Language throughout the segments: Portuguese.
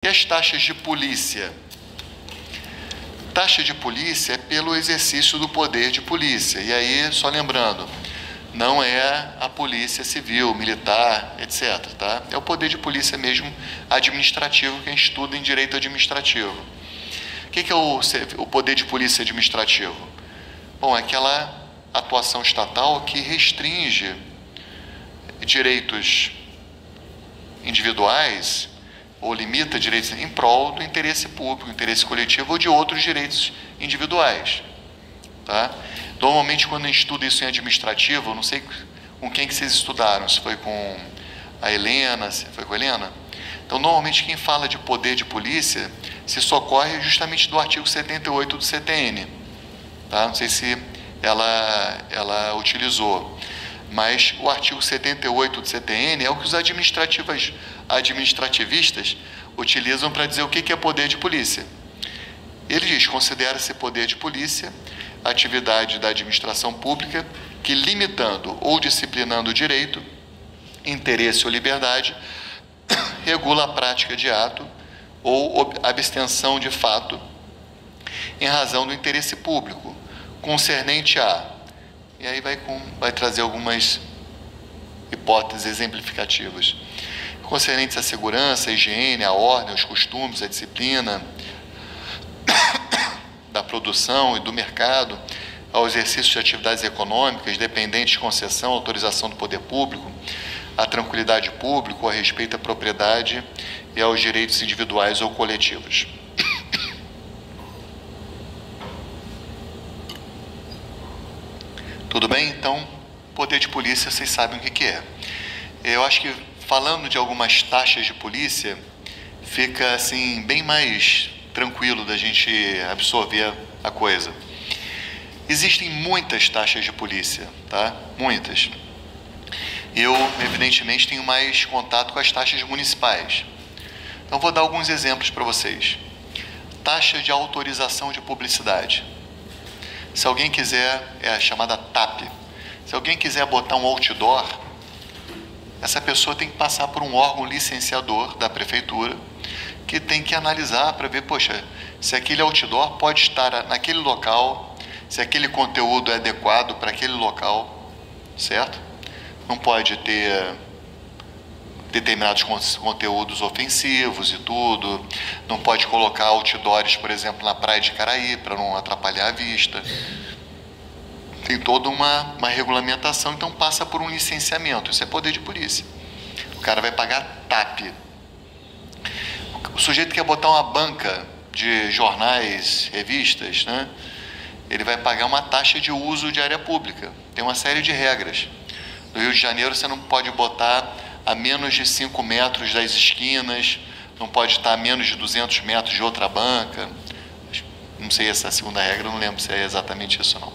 E as taxas de polícia? Taxa de polícia é pelo exercício do poder de polícia. E aí, só lembrando, não é a polícia civil, militar, etc. Tá? É o poder de polícia mesmo administrativo, que a gente estuda em direito administrativo. O que é o poder de polícia administrativo? Bom, é aquela atuação estatal que restringe direitos individuais ou limita direitos em prol do interesse público, interesse coletivo ou de outros direitos individuais. Tá? Normalmente, quando a gente estuda isso em administrativo, eu não sei com quem que vocês estudaram, se foi com a Helena, se foi com a Helena. Então, normalmente, quem fala de poder de polícia se socorre justamente do artigo 78 do CTN. Tá? Não sei se ela utilizou. Mas o artigo 78 do CTN é o que os administrativistas utilizam para dizer o que é poder de polícia. Ele diz: considera-se poder de polícia a atividade da administração pública que, limitando ou disciplinando o direito, interesse ou liberdade, regula a prática de ato ou abstenção de fato em razão do interesse público, concernente a... E aí vai trazer algumas hipóteses exemplificativas. Concernentes à segurança, à higiene, à ordem, aos costumes, à disciplina da produção e do mercado, ao exercício de atividades econômicas, dependentes de concessão, autorização do poder público, à tranquilidade pública, ao respeito à propriedade e aos direitos individuais ou coletivos. Tudo bem? Então, poder de polícia, vocês sabem o que é. Eu acho que, falando de algumas taxas de polícia, fica assim bem mais tranquilo da gente absorver a coisa. Existem muitas taxas de polícia, tá? Muitas. Eu, evidentemente, tenho mais contato com as taxas municipais. Então, vou dar alguns exemplos para vocês. Taxa de autorização de publicidade. Se alguém quiser, é a chamada TAP, se alguém quiser botar um outdoor, essa pessoa tem que passar por um órgão licenciador da prefeitura, que tem que analisar para ver, poxa, se aquele outdoor pode estar naquele local, se aquele conteúdo é adequado para aquele local, certo? Não pode ter determinados conteúdos ofensivos e tudo, não pode colocar outdoors, por exemplo, na praia de Caraí, para não atrapalhar a vista. Tem toda uma regulamentação, então passa por um licenciamento. Isso é poder de polícia. O cara vai pagar TAP. O sujeito quer botar uma banca de jornais, revistas, né? Ele vai pagar uma taxa de uso de área pública. Tem uma série de regras. No Rio de Janeiro, você não pode botar a menos de 5 metros das esquinas, não pode estar a menos de 200 metros de outra banca. Não sei essa segunda regra, não lembro se é exatamente isso não.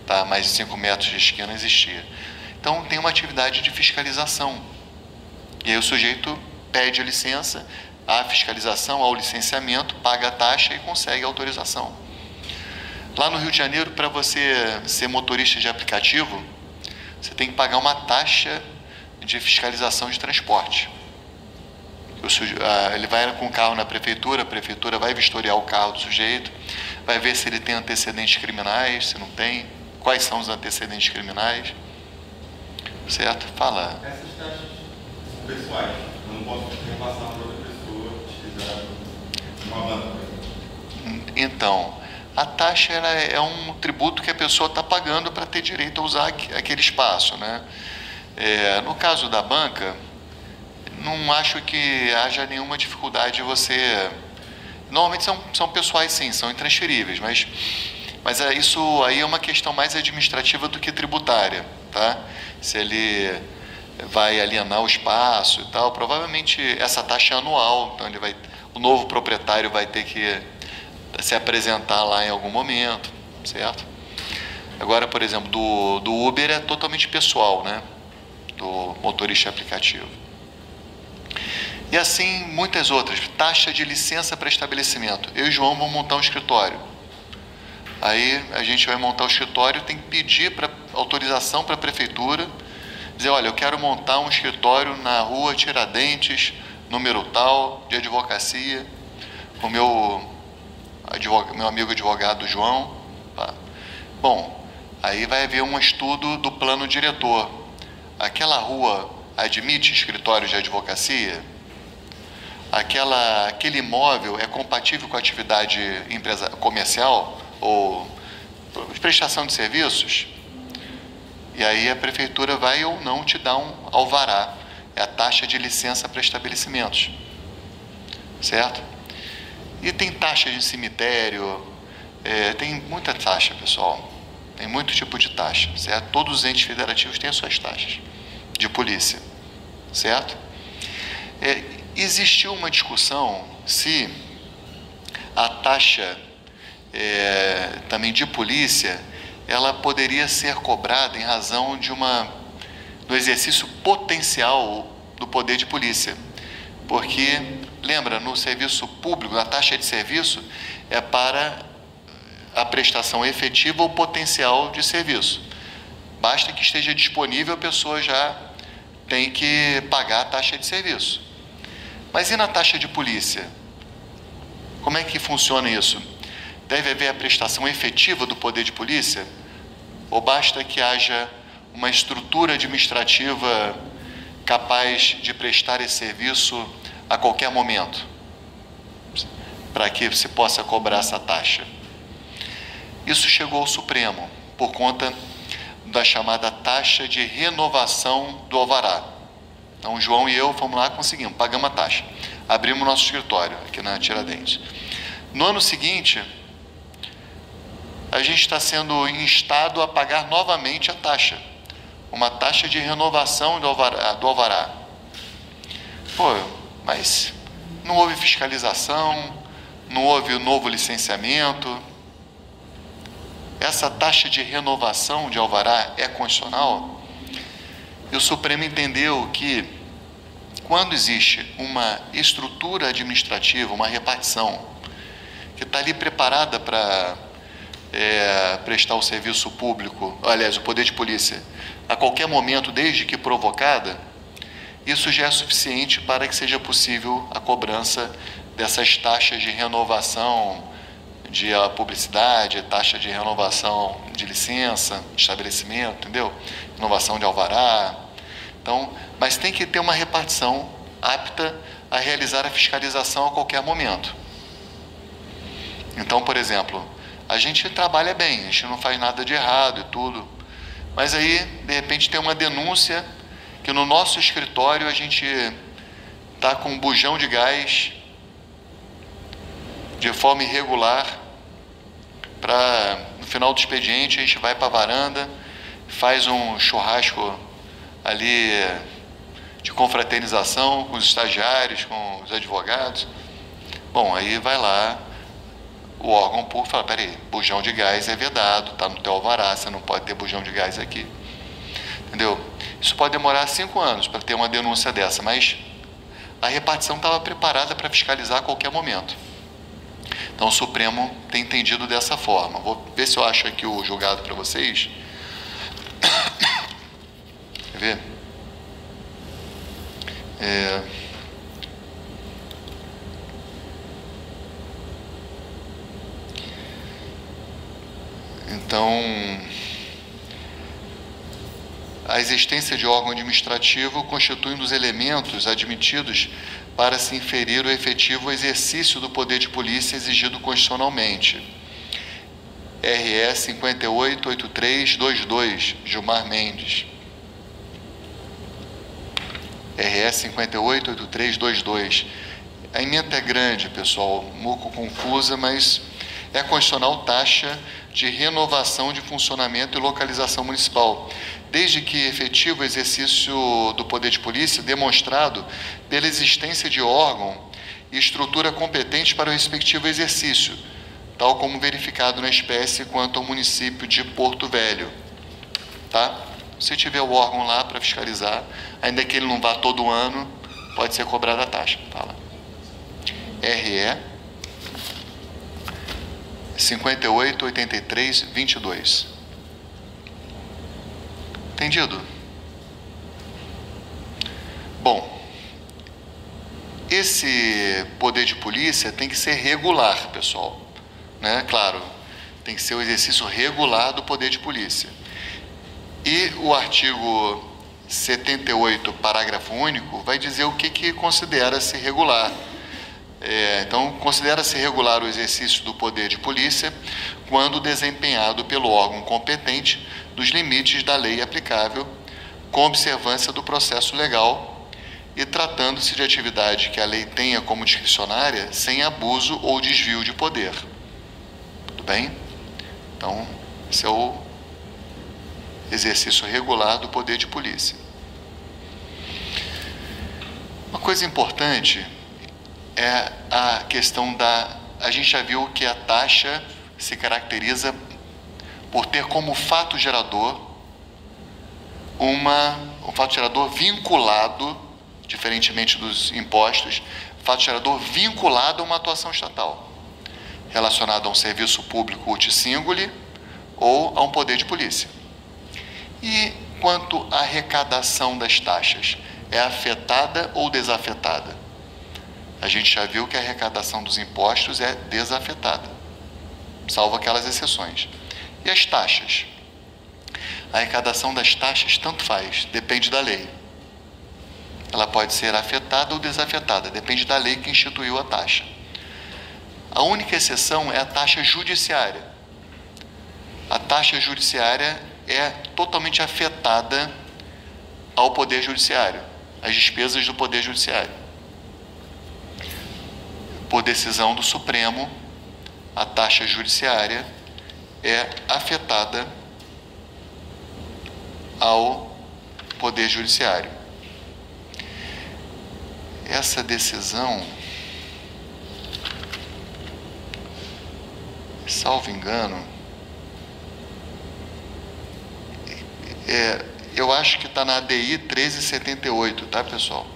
Tá? Mais de 5 metros de esquina existia. Então tem uma atividade de fiscalização. E aí o sujeito pede a licença, a fiscalização, ao licenciamento, paga a taxa e consegue a autorização. Lá no Rio de Janeiro, para você ser motorista de aplicativo, você tem que pagar uma taxa de fiscalização de transporte. Ele vai com o carro na prefeitura, a prefeitura vai vistoriar o carro do sujeito, vai ver se ele tem antecedentes criminais, se não tem, quais são os antecedentes criminais, certo? Fala. Essas taxas pessoais, eu não posso repassar para outra pessoa utilizar uma banca. Então, a taxa é um tributo que a pessoa está pagando para ter direito a usar aquele espaço, né? No caso da banca, não acho que haja nenhuma dificuldade de você... Normalmente são pessoais, sim, são intransferíveis, mas isso aí é uma questão mais administrativa do que tributária, tá? Se ele vai alienar o espaço e tal, provavelmente essa taxa é anual, então o novo proprietário vai ter que se apresentar lá em algum momento, certo? Agora, por exemplo, do Uber é totalmente pessoal, né? Do motorista aplicativo. E assim, muitas outras. Taxa de licença para estabelecimento. Eu e o João vamos montar um escritório. Aí a gente vai montar o escritório, tem que pedir autorização para a prefeitura, dizer, olha, eu quero montar um escritório na rua Tiradentes, número tal, de advocacia, com meu amigo advogado João. Tá? Bom, aí vai haver um estudo do plano diretor. Aquela rua admite escritórios de advocacia? Aquele imóvel é compatível com a atividade comercial ou de prestação de serviços? E aí a prefeitura vai ou não te dar um alvará. É a taxa de licença para estabelecimentos. Certo? E tem taxa de cemitério, tem muita taxa, pessoal. Tem muito tipo de taxa, certo? Todos os entes federativos têm as suas taxas de polícia, certo? Existiu uma discussão se a taxa também de polícia, ela poderia ser cobrada em razão do exercício potencial do poder de polícia. Porque, lembra, no serviço público, a taxa de serviço é para a prestação efetiva ou potencial de serviço. Basta que esteja disponível, a pessoa já tem que pagar a taxa de serviço. Mas e na taxa de polícia? Como é que funciona isso? Deve haver a prestação efetiva do poder de polícia? Ou basta que haja uma estrutura administrativa capaz de prestar esse serviço a qualquer momento, para que se possa cobrar essa taxa? Isso chegou ao Supremo por conta da chamada taxa de renovação do alvará. Então, o João e eu fomos lá, conseguimos, pagamos a taxa. Abrimos nosso escritório aqui na Tiradentes. No ano seguinte, a gente está sendo instado a pagar novamente a taxa. Uma taxa de renovação do alvará. Pô, mas não houve fiscalização, não houve novo licenciamento. Essa taxa de renovação de alvará é constitucional? E o Supremo entendeu que, quando existe uma estrutura administrativa, uma repartição, que está ali preparada para prestar o serviço público, aliás, o poder de polícia, a qualquer momento, desde que provocada, isso já é suficiente para que seja possível a cobrança dessas taxas de renovação de publicidade, taxa de renovação de licença, de estabelecimento, entendeu? Renovação de alvará. Então, mas tem que ter uma repartição apta a realizar a fiscalização a qualquer momento. Então, por exemplo, a gente trabalha bem, a gente não faz nada de errado e tudo, mas aí, de repente, tem uma denúncia que no nosso escritório a gente está com um bujão de gás de forma irregular. No final do expediente, a gente vai para a varanda, faz um churrasco ali de confraternização com os estagiários, com os advogados. Bom, aí vai lá, o órgão público fala: peraí, bujão de gás é vedado, está no teu alvará, você não pode ter bujão de gás aqui. Entendeu? Isso pode demorar 5 anos para ter uma denúncia dessa, mas a repartição estava preparada para fiscalizar a qualquer momento. Então o Supremo tem entendido dessa forma. Vou ver se eu acho aqui o julgado para vocês. Quer ver? Então, a existência de órgão administrativo constitui um dos elementos admitidos para se inferir o efetivo exercício do poder de polícia exigido constitucionalmente. RE 588322, Gilmar Mendes. RE 588322. A emenda é grande, pessoal, um pouco confusa, mas é constitucional taxa de renovação de funcionamento e localização municipal, desde que efetivo exercício do poder de polícia demonstrado pela existência de órgão e estrutura competente para o respectivo exercício, tal como verificado na espécie quanto ao município de Porto Velho. Tá? Se tiver o órgão lá para fiscalizar, ainda que ele não vá todo ano, pode ser cobrada a taxa. Tá lá. RE 588322. Entendido? Bom, esse poder de polícia tem que ser regular, pessoal, né? Claro, tem que ser o exercício regular do poder de polícia. E o artigo 78, parágrafo único, vai dizer o que considera-se regular. Então, considera-se regular o exercício do poder de polícia quando desempenhado pelo órgão competente nos limites da lei aplicável, com observância do processo legal e tratando-se de atividade que a lei tenha como discricionária, sem abuso ou desvio de poder. Tudo bem? Então, esse é o exercício regular do poder de polícia. Uma coisa importante é a questão a gente já viu que a taxa se caracteriza por ter como fato gerador um fato gerador vinculado, diferentemente dos impostos, fato gerador vinculado a uma atuação estatal, relacionado a um serviço público uti singuli ou a um poder de polícia. E quanto à arrecadação das taxas, é afetada ou desafetada? A gente já viu que a arrecadação dos impostos é desafetada, salvo aquelas exceções. E as taxas? A arrecadação das taxas tanto faz, depende da lei. Ela pode ser afetada ou desafetada, depende da lei que instituiu a taxa. A única exceção é a taxa judiciária. A taxa judiciária é totalmente afetada ao Poder Judiciário, às despesas do Poder Judiciário. Por decisão do Supremo, a taxa judiciária é afetada ao Poder Judiciário. Essa decisão, salvo engano, eu acho que está na ADI 1378, tá, pessoal?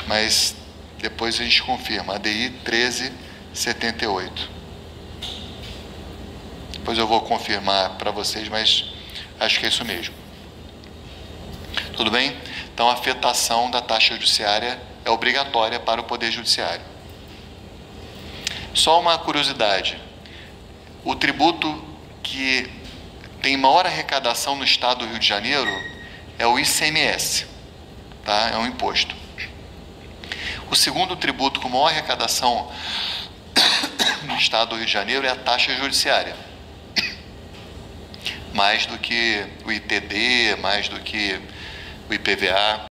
Mas depois a gente confirma, ADI 1378. Depois eu vou confirmar para vocês, mas acho que é isso mesmo. Tudo bem? Então, a afetação da taxa judiciária é obrigatória para o Poder Judiciário. Só uma curiosidade. O tributo que tem maior arrecadação no estado do Rio de Janeiro é o ICMS, tá? É um imposto. O segundo tributo com maior arrecadação no estado do Rio de Janeiro é a taxa judiciária. Mais do que o ITD, mais do que o IPVA.